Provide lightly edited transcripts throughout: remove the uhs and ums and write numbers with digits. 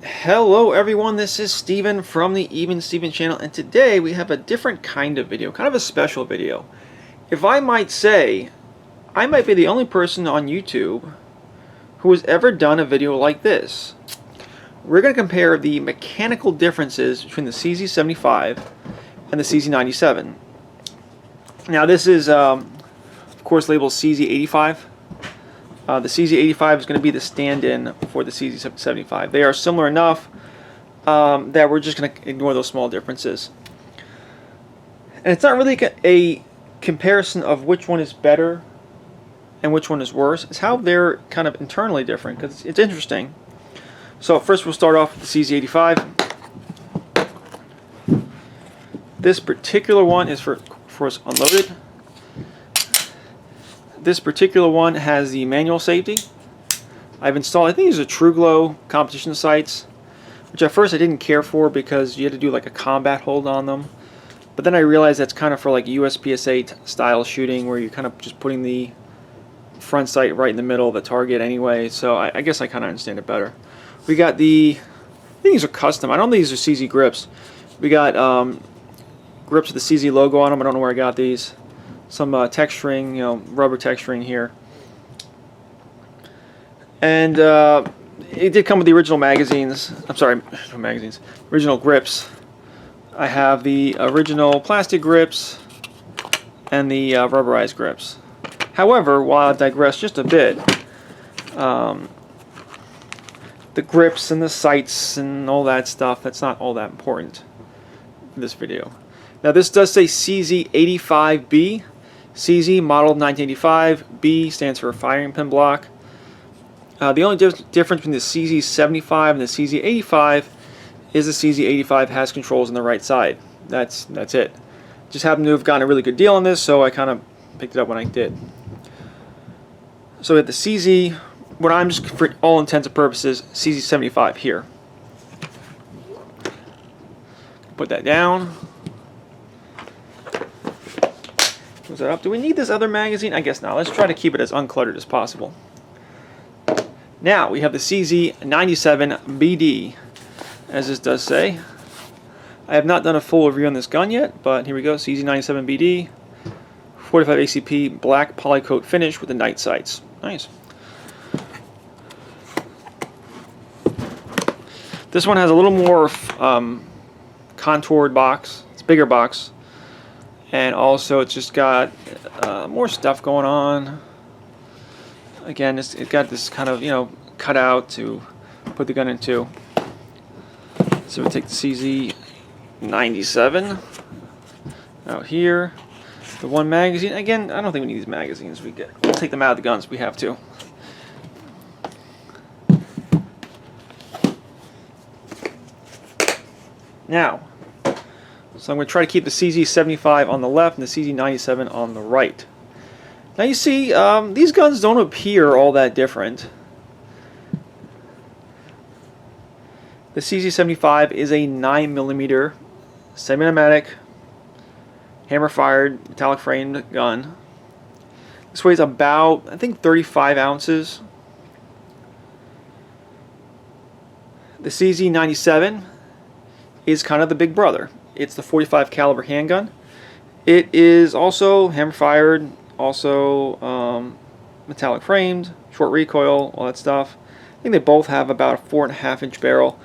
Hello everyone, this is Steven from the Even Steven channel, and today we have a different kind of video, kind of a special video. If I might say, I might be the only person on YouTube who has ever done a video like this. We're going to compare the mechanical differences between the CZ75 and the CZ97. Now this is, of course, labeled CZ85. The CZ85 is going to be the stand-in for the CZ75. They are similar enough that we're just going to ignore those small differences. And it's not really a comparison of which one is better and which one is worse. It's how they're kind of internally different, because it's interesting. So first we'll start off with the CZ85. This particular one is for us unloaded. This particular one has the manual safety. I've installed, I think these are True Glow competition sights, which at first I didn't care for because you had to do like a combat hold on them. But then I realized that's kind of for like USPSA style shooting, where you're kind of just putting the front sight right in the middle of the target anyway. So I guess I kind of understand it better. We got the, I think these are custom. I don't think these are CZ grips. We got grips with the CZ logo on them. I don't know where I got these. Some texturing, rubber texturing here. And it did come with the original magazines. I'm sorry, magazines. Original grips. I have the original plastic grips and the rubberized grips. However, while I digress just a bit, the grips and the sights and all that stuff, that's not all that important in this video. Now this does say CZ85B. CZ, model 1985. B stands for firing pin block. The only difference between the CZ75 and the CZ85 is the CZ85 has controls on the right side. That's it. Just happened to have gotten a really good deal on this, so I kind of picked it up when I did. So at the CZ, what I'm just, for all intents and purposes, CZ75 here. Put that down. Close that up. Do we need this other magazine? I guess not. Let's try to keep it as uncluttered as possible. Now we have the CZ97BD, as this does say. I have not done a full review on this gun yet, but here we go. CZ97BD, 45 ACP, black polycoat finish with the night sights. Nice. This one has a little more contoured box. It's a bigger box. And also it's just got more stuff going on. Again, it got this kind of, cutout to put the gun into. So we'll take the CZ97 out here. The one magazine. Again, I don't think we need these magazines. We'll take them out of the guns if we have to. Now, so I'm going to try to keep the CZ75 on the left and the CZ97 on the right. Now you see, these guns don't appear all that different. The CZ75 is a 9mm semi-automatic, hammer-fired, metallic framed gun. This weighs about, I think, 35 ounces. The CZ97 is kind of the big brother. It's the 45 caliber handgun. It is also hammer fired, also metallic framed, short recoil, all that stuff. I think they both have about a 4.5-inch barrel.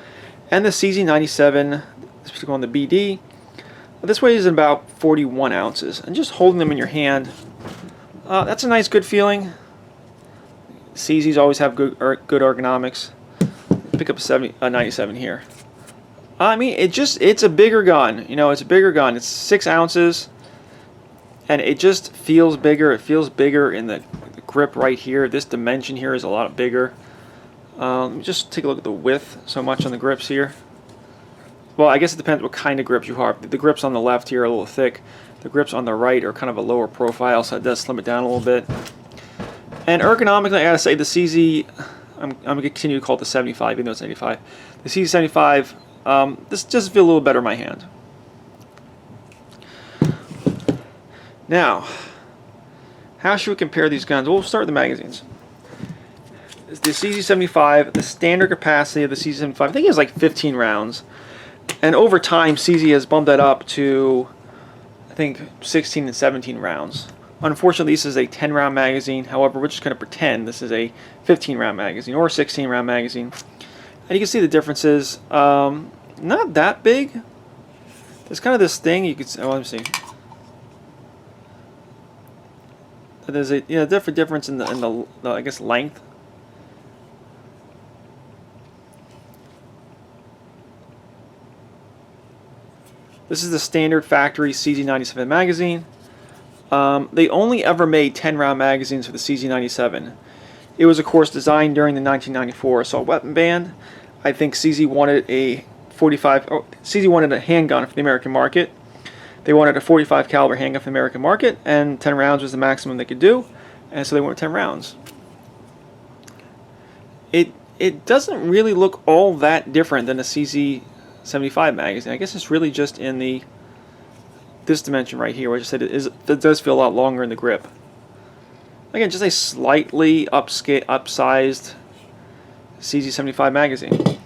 And the CZ97, this particular one, the BD, this weighs about 41 ounces. And just holding them in your hand, that's a nice, good feeling. CZs always have good ergonomics. Pick up a 97 here. I mean, it's a bigger gun. It's a bigger gun. It's 6 ounces, and it just feels bigger. It feels bigger in the grip right here. This dimension here is a lot bigger. Let me just take a look at the width so much on the grips here. Well, I guess it depends what kind of grips you have. The grips on the left here are a little thick. The grips on the right are kind of a lower profile, so it does slim it down a little bit. And ergonomically, I gotta say the CZ, I'm gonna continue to call it the 75, even though it's 85. The CZ75. This just feels a little better in my hand. Now, how should we compare these guns? Well, we'll start with the magazines. the CZ75, the standard capacity of the CZ75, I think it was like 15 rounds. And over time, CZ has bumped that up to, I think, 16 and 17 rounds. Unfortunately, this is a 10-round magazine. However, we're just going to pretend this is a 15-round magazine or a 16-round magazine. And you can see the differences. Not that big. There's kind of this thing you could. Oh, let me see. There's a different difference in the I guess length. This is the standard factory CZ97 magazine. They only ever made 10-round magazines for the CZ97. It was, of course, designed during the 1994 assault weapon ban. I think CZ wanted a CZ wanted a handgun for the American market. They wanted a 45 caliber handgun for the American market, and 10 rounds was the maximum they could do, and so they went with 10 rounds. It doesn't really look all that different than a CZ75 magazine. I guess it's really just in this dimension right here, which I said it does feel a lot longer in the grip. Again, just a slightly upsized CZ75 magazine.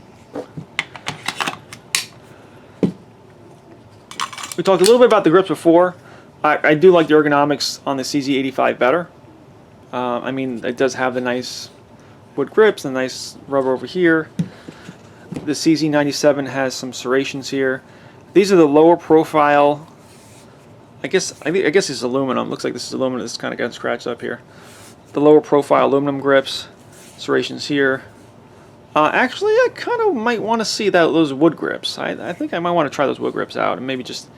We talked a little bit about the grips before. I do like the ergonomics on the CZ85 better. I mean, it does have the nice wood grips and the nice rubber over here. The CZ97 has some serrations here. These are the lower profile. I guess it's aluminum. Looks like this is aluminum. This is kind of got scratched up here. The lower profile aluminum grips, serrations here. Actually, I kind of might want to see those wood grips. I think I might want to try those wood grips out and maybe just.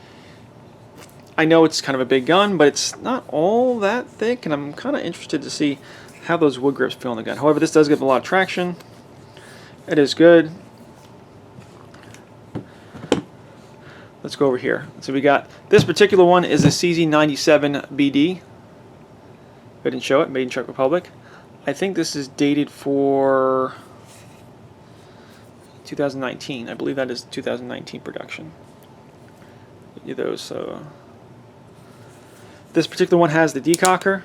I know it's kind of a big gun, but it's not all that thick, and I'm kind of interested to see how those wood grips feel in the gun. However, this does give a lot of traction. It is good. Let's go over here. So we got this particular one is a CZ97 BD. I didn't show it, made in Czech Republic. I think this is dated for 2019. I believe that is 2019 production. Those. This particular one has the decocker.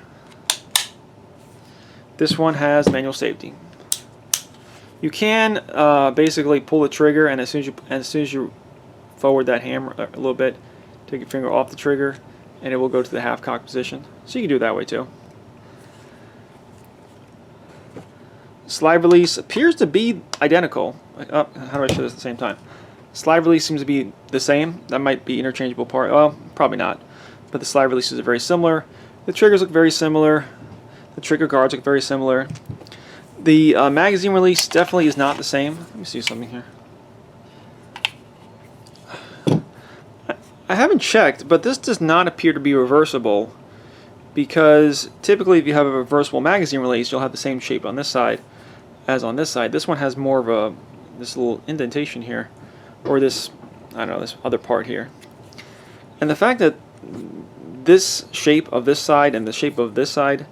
This one has manual safety. You can basically pull the trigger, and as soon as you forward that hammer a little bit, take your finger off the trigger, and it will go to the half cock position. So you can do it that way too. Slide release appears to be identical. How do I show this at the same time? Slide release seems to be the same. That might be interchangeable part. Well, probably not. But the slide releases are very similar. The triggers look very similar. The trigger guards look very similar. The magazine release definitely is not the same. Let me see something here. I haven't checked, but this does not appear to be reversible, because typically if you have a reversible magazine release, you'll have the same shape on this side as on this side. This one has more of this little indentation here, or this, I don't know, this other part here. And the fact that this shape of this side and the shape of this side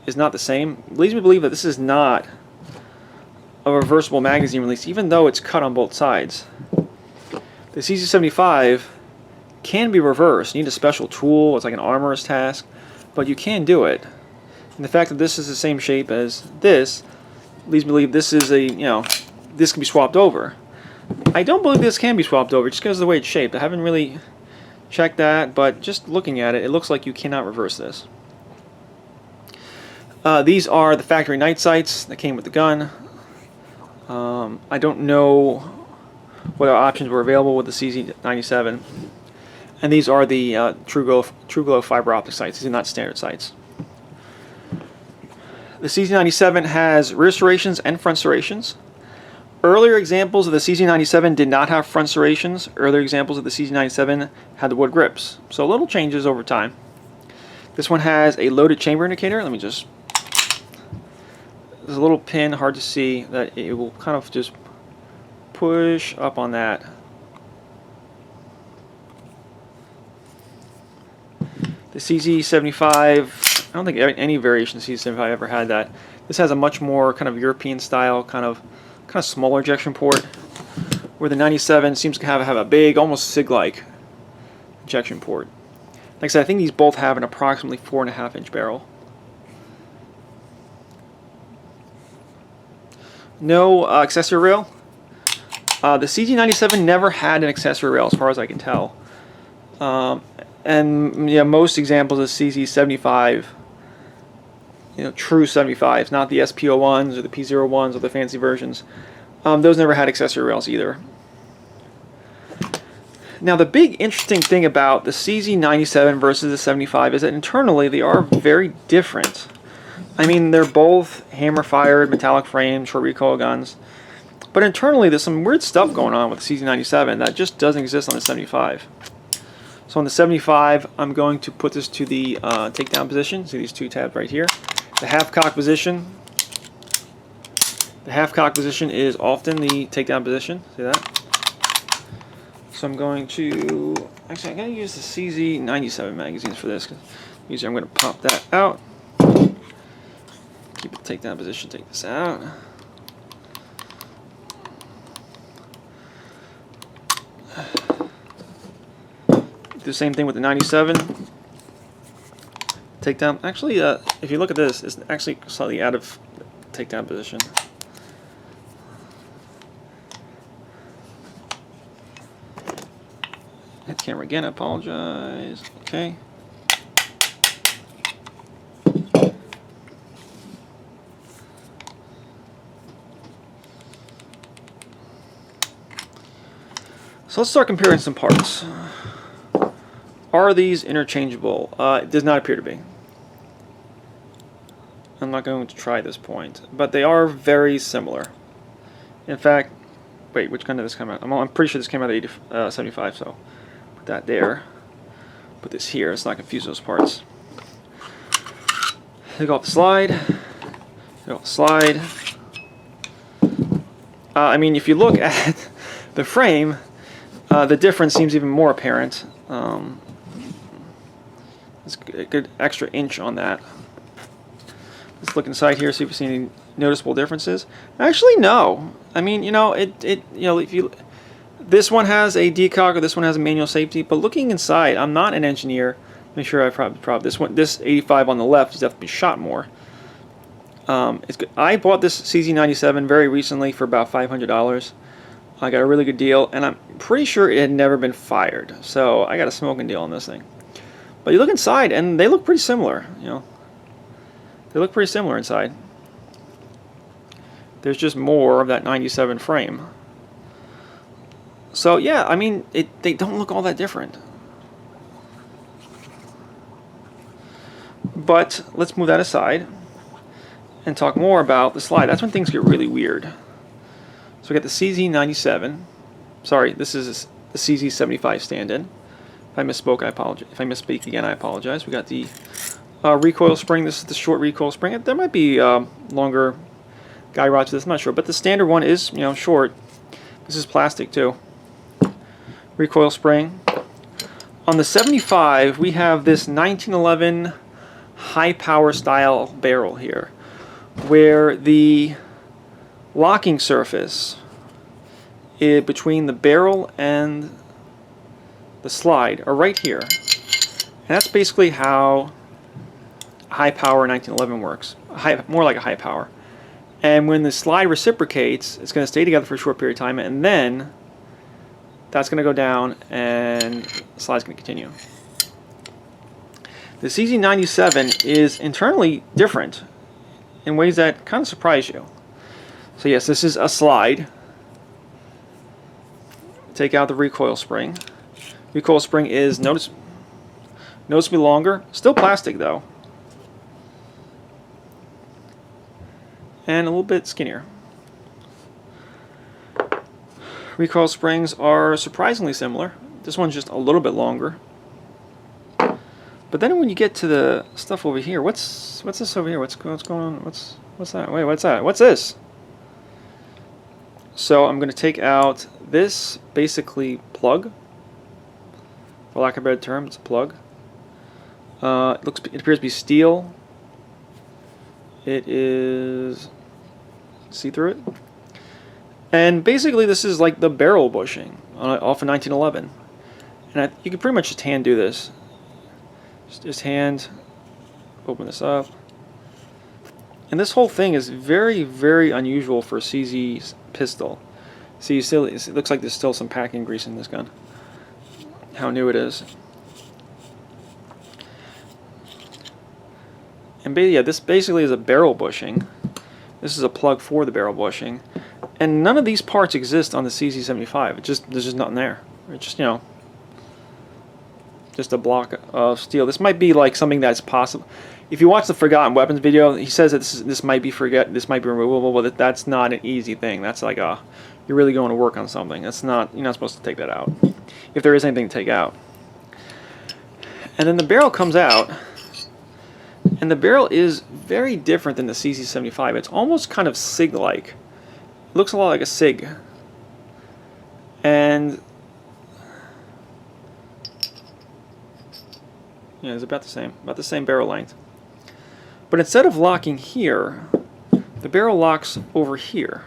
is not the same leads me to believe that this is not a reversible magazine release, even though it's cut on both sides. The CZ75 can be reversed. You need a special tool. It's like an armorer's task, but you can do it. And the fact that this is the same shape as this leads me to believe this is this can be swapped over. I don't believe this can be swapped over just because of the way it's shaped. I haven't really checked that, but just looking at it, it looks like you cannot reverse this. These are the factory night sights that came with the gun. I don't know what options were available with the CZ97. And these are the True Glow fiber optic sights. These are not standard sights. The CZ97 has rear serrations and front serrations. Earlier examples of the CZ97 did not have front serrations. Earlier examples of the CZ97 had the wood grips. So little changes over time. This one has a loaded chamber indicator. Let me just... There's a little pin, hard to see, that it will kind of just push up on that. The CZ75, I don't think any variation of CZ75 ever had that. This has a much more kind of European style, kind of smaller ejection port, where the 97 seems to have a big, almost SIG-like ejection port. Like I said, I think these both have an approximately 4.5-inch barrel. No accessory rail. The CZ97 never had an accessory rail, as far as I can tell. And yeah, most examples of CZ75, true 75s, not the SP01s or the P01s or the fancy versions, those never had accessory rails either. Now, the big interesting thing about the CZ97 versus the 75 is that internally they are very different. I mean, they're both hammer-fired metallic frame short recoil guns, but internally there's some weird stuff going on with the CZ97 that just doesn't exist on the 75. So on the 75, I'm going to put this to the takedown position. See these two tabs right here. The half-cock position. The half-cock position is often the takedown position. See that? So I'm going to, actually I'm going to use the CZ97 magazines for this. Usually I'm going to pop that out. Keep the takedown position, take this out. Do the same thing with the 97. Takedown, actually if you look at this, it's actually slightly out of takedown position. Hit the camera again, I apologize. Okay. So let's start comparing some parts. Are these interchangeable? It does not appear to be. I'm not going to try this point, but they are very similar. In fact, wait, which gun did this come out? I'm pretty sure this came out of 75, so put that there. Put this here, let's not confuse those parts. Take off the slide. Take off the slide. I mean, if you look at the frame, the difference seems even more apparent. It's a good extra inch on that. Let's look inside here, see if we see any noticeable differences. Actually, no. I mean, if you, this one has a decock or this one has a manual safety, but looking inside, I'm not an engineer. Make sure I probably this 85 on the left has definitely shot more. It's good. I bought this CZ97 very recently for about $500. I got a really good deal, and I'm pretty sure it had never been fired. So I got a smoking deal on this thing. But you look inside, and they look pretty similar. They look pretty similar inside. There's just more of that 97 frame. So yeah, I mean, they don't look all that different. But let's move that aside and talk more about the slide. That's when things get really weird. So we got the CZ97. Sorry, this is the CZ75 stand-in. If I misspoke, I apologize. If I misspeak again, I apologize. We got the recoil spring. This is the short recoil spring. There might be longer guy rods to this. I'm not sure, but the standard one is short. This is plastic too. Recoil spring. On the 75, we have this 1911 high power style barrel here, where the locking surface between the barrel and the slide are right here. And that's basically how high power 1911 works. More like a high power. And when the slide reciprocates, it's going to stay together for a short period of time, and then that's going to go down and the slide's going to continue. The CZ97 is internally different in ways that kind of surprise you. So yes, this is a slide. Take out the recoil spring. Recoil spring is noticeably longer. Still plastic though. And a little bit skinnier. Recoil springs are surprisingly similar. This one's just a little bit longer. But then when you get to the stuff over here, what's this over here? What's going on? What's that? Wait, what's that? What's this? So I'm going to take out this basically plug. For lack of a better term, it's a plug. It appears to be steel. It is see through it. And basically this is like the barrel bushing off of 1911. And you can pretty much just hand do this. Just hand open this up. And this whole thing is very, very unusual for a CZ pistol. See, you still, it looks like there's still some packing grease in this gun. How new it is. And yeah, this basically is a barrel bushing. This is a plug for the barrel bushing. And none of these parts exist on the CZ75. There's just nothing there. It's just, you know, just a block of steel. This might be like something that's possible. If you watch the Forgotten Weapons video, he says that this might be removable, but that's not an easy thing. That's like you're really going to work on something. That's not, you're not supposed to take that out, if there is anything to take out. And then the barrel comes out, and the barrel is very different than the CZ75. It's almost kind of SIG-like. It looks a lot like a SIG. And yeah, it's about the same barrel length. But instead of locking here, the barrel locks over here,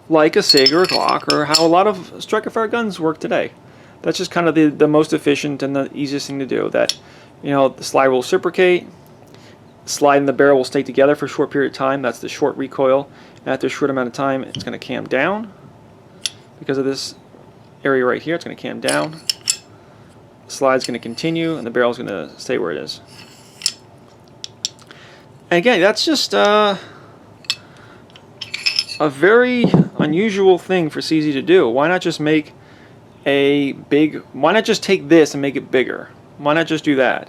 like a SIG or a Glock, or how a lot of striker-fire guns work today. That's just kind of the most efficient and the easiest thing to do. That, you know, the slide will reciprocate, slide and the barrel will stay together for a short period of time. That's the short recoil. And after a short amount of time, it's going to cam down. Because of this area right here, it's going to cam down. The slide's going to continue, and the barrel's going to stay where it is. And again, that's just a very unusual thing for CZ to do. Why not just make why not just take this and make it bigger? Why not just do that?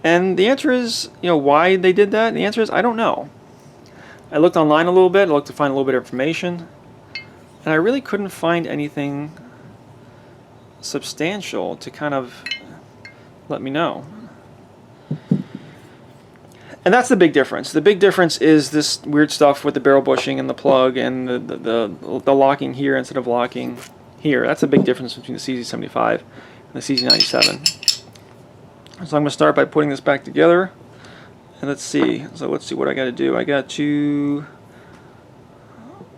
And the answer is, you know, why they did that? And the answer is, I don't know. I looked online a little bit, I looked to find a little bit of information, and I really couldn't find anything substantial to kind of let me know. And that's the big difference. The big difference is this weird stuff with the barrel bushing and the plug and the locking here instead of locking here. That's a big difference between the CZ75 and the CZ97. So I'm going to start by putting this back together. And let's see. So let's see what I got to do. I got to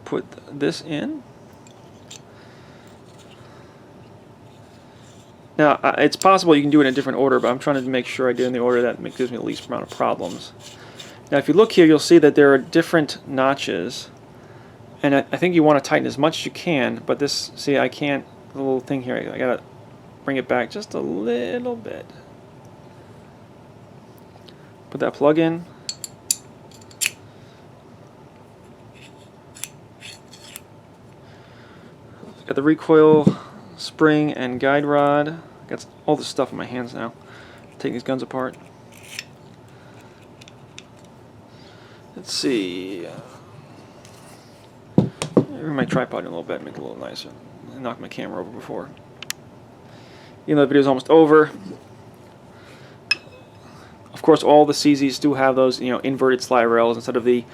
put this in. Now, it's possible you can do it in a different order, but I'm trying to make sure I do it in the order that gives me the least amount of problems. Now, if you look here, you'll see that there are different notches. And I think you want to tighten as much as you can, but this, see, I can't, the little thing here, I got to bring it back just a little bit. Put that plug in. Got the recoil spring and guide rod. Got all this stuff in my hands now. Taking these guns apart. Let's see. Move my tripod in a little bit, make it a little nicer. I knocked my camera over before. Even though the video's almost over. Of course, all the CZs do have those, you know, inverted slide rails. Instead of the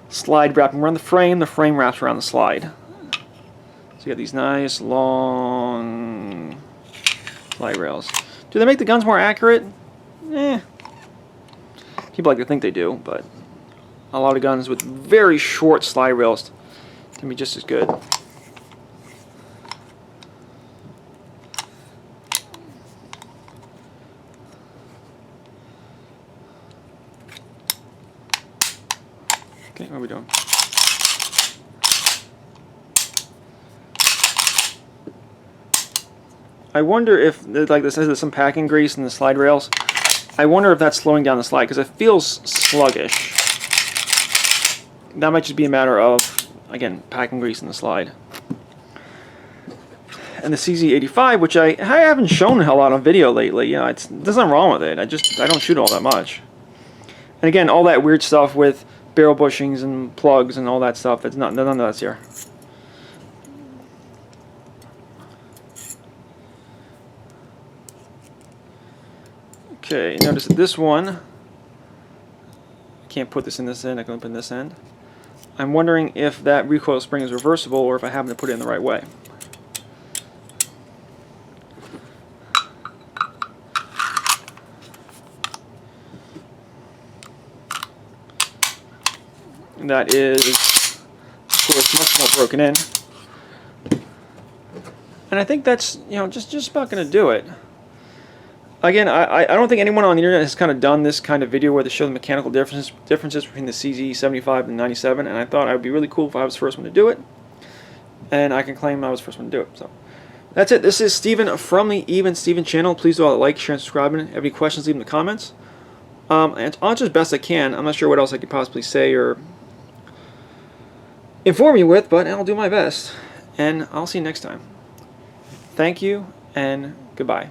slide wrapping around the frame wraps around the slide. So you got these nice long slide rails. Do they make the guns more accurate? Eh. People like to think they do, but a lot of guns with very short slide rails can be just as good. Okay, what are we doing? I wonder if, like this, there's some packing grease in the slide rails. I wonder if that's slowing down the slide, because it feels sluggish. That might just be a matter of, again, packing grease in the slide. And the CZ85, which I haven't shown a lot on video lately. You know, there's nothing wrong with it. I don't shoot all that much. And again, all that weird stuff with barrel bushings and plugs and all that stuff, none of that's here. Okay, notice that this one, I can't put this in this end, I can only put it in this end. I'm wondering if that recoil spring is reversible or if I happen to put it in the right way. And that is, of course, much more broken in. And I think that's, you know, just about going to do it. Again, I don't think anyone on the internet has kind of done this kind of video where they show the mechanical differences between the CZ75 and 97, and I thought it would be really cool if I was the first one to do it, and I can claim I was the first one to do it. So that's it. This is Steven from the Even Steven channel. Please do all like, share, and subscribe. And if you have any questions, leave them in the comments. And I'll answer as best I can. I'm not sure what else I could possibly say or inform you with, but I'll do my best. And I'll see you next time. Thank you, and goodbye.